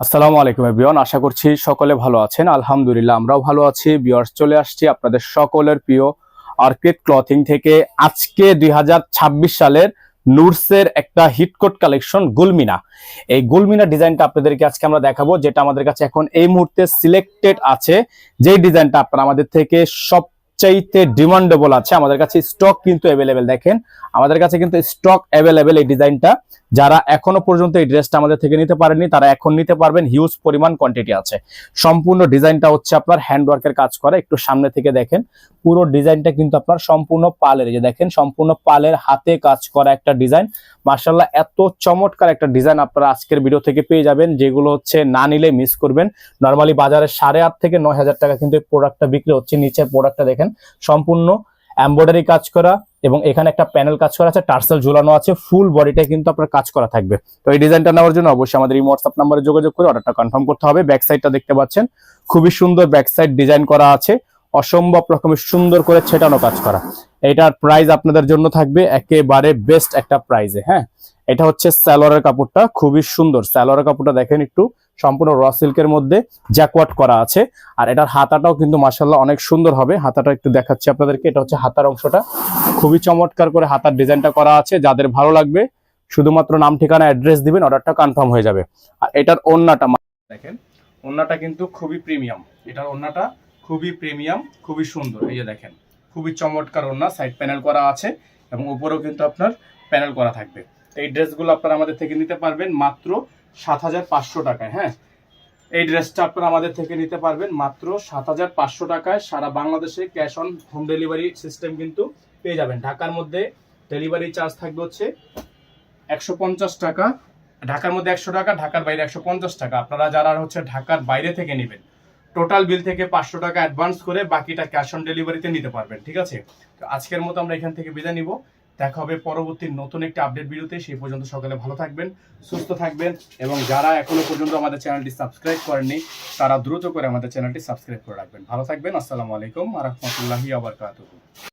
আসসালামু আলাইকুম এভরিওয়ান, আশা করছি সকলে ভালো আছেন। আলহামদুলিল্লাহ আমরাও ভালো আছি। ভিউয়ার্স, চলে আসছি আপনাদের সকলের প্রিয় অর্কিড ক্লথিং থেকে। আজকে 2026 সালের নুরসের একটা হিটকোট কালেকশন গুলমিনা। এই গুলমিনা ডিজাইনটা আপনাদেরকে আজকে আমরা দেখাবো, যেটা আমাদের কাছে এখন এই মুহূর্তে সিলেক্টেড আছে। যেই ডিজাইনটা আপনারা আমাদের থেকে সবচাইতে ডিমান্ডেবল আছে, আমাদের কাছে স্টক কিন্তু অ্যাভেলেবেল। দেখেন, আমাদের কাছে কিন্তু স্টক অ্যাভেলেবেল এই ডিজাইনটা। যারা এখনো পর্যন্ত এই ড্রেসটা আমাদের থেকে নিতে পারেননি, তারা এখন নিতে পারবেন। হিউজ পরিমাণ কোয়ান্টিটি আছে। সম্পূর্ণ ডিজাইনটা হচ্ছে আপনার হ্যান্ডওয়ার্কের কাজ করা। একটু সামনে থেকে দেখেন, পুরো ডিজাইনটা কিন্তু আপনার সম্পূর্ণ পালের, এই যে দেখেন, সম্পূর্ণ পালের হাতে কাজ করা একটা ডিজাইন। মাশাআল্লাহ, এত চমৎকার একটা ডিজাইন আপনারা আজকের ভিডিও থেকে পেয়ে যাবেন, যেগুলো হচ্ছে না নিলে মিস করবেন। নরমালি বাজারে 8,500 থেকে 9,000 টাকা কিন্তু এই প্রোডাক্টটা বিক্রি হচ্ছে। নিচের প্রোডাক্টটা দেখেন, সম্পূর্ণ এমব্রয়ডারি কাজ করা, এবং এখানে একটা প্যানেল কাজ করা আছে, টার্সেল ঝুলানো আছে। ফুল বডিটা কিন্তু আপনার কাজ করা থাকবে। তো এই ডিজাইনটা নেওয়ার জন্য অবশ্যই আমাদের এই হোয়াটসঅ্যাপ নাম্বারে যোগাযোগ করে অর্ডারটা কনফার্ম করতে হবে। ব্যাক সাইডটা দেখতে পাচ্ছেন, খুবই সুন্দর ব্যাক সাইড ডিজাইন করা আছে, অসম্ভব রকমের সুন্দর করে ছেটানো কাজ করা। এটার প্রাইস আপনাদের জন্য থাকবে একেবারে বেস্ট একটা প্রাইসে। হ্যাঁ, এটা হচ্ছে সালোয়ারের কাপড়টা, খুবই সুন্দর সালোয়ারের কাপড়টা দেখেন, একটু সম্পূর্ণ র সিল্কের মধ্যে জ্যাকওয়াট করা আছে। আর এটার হাতাটাও কিন্তু মাশাআল্লাহ অনেক সুন্দর হবে। হাতাটা একটু দেখাচ্ছি আপনাদেরকে, এটা হচ্ছে হাতার অংশটা, খুবই চমৎকার করে হাতার ডিজাইনটা করা আছে। যাদের ভালো লাগবে শুধুমাত্র নাম, ঠিকানা, অ্যাড্রেস দিবেন, অর্ডারটা কনফার্ম হয়ে যাবে। আর এটার ওন্নাটা দেখেন, ওন্নাটা কিন্তু খুবই প্রিমিয়াম। এটার ওন্নাটা খুবই প্রিমিয়াম, খুবই সুন্দর। এই যে দেখেন, খুবই চমৎকার ওন্না, সাইড প্যানেল করা আছে এবং উপরেও কিন্তু আপনার প্যানেল করা থাকবে। এই ড্রেসগুলো আপনারা আমাদের থেকে নিতে পারবেন মাত্র 7,500 টাকায়। হ্যাঁ, এই ড্রেসটা আপনারা আমাদের থেকে নিতে পারবেন মাত্র 7,500 টাকায়। সারা বাংলাদেশে cash on home delivery system কিন্তু পেয়ে যাবেন। ঢাকার মধ্যে ডেলিভারি চার্জ থাকবে হচ্ছে 150 টাকা, ঢাকার মধ্যে 100 টাকা, ঢাকার বাইরে 150 টাকা। আপনারা যারা হচ্ছে ঢাকার বাইরে থেকে নেবেন, টোটাল বিল থেকে 500 টাকা অ্যাডভান্স করে বাকিটা ক্যাশ অন ডেলিভারিতে নিতে পারবেন। ঠিক আছে, তো আজকের মতো আমরা এখান থেকে বিদায় নিব। দেখা হবে পরবর্তী নতুন একটা আপডেট ভিডিওতে। সেই পর্যন্ত সকলে ভালো থাকবেন, সুস্থ থাকবেন, এবং যারা এখনো পর্যন্ত আমাদের চ্যানেলটি সাবস্ক্রাইব করেননি, তারা দ্রুত করে আমাদের চ্যানেলটি সাবস্ক্রাইব করে রাখবেন। ভালো থাকবেন। আসসালামু আলাইকুম ওয়া রাহমাতুল্লাহি ওয়া বারাকাতুহু।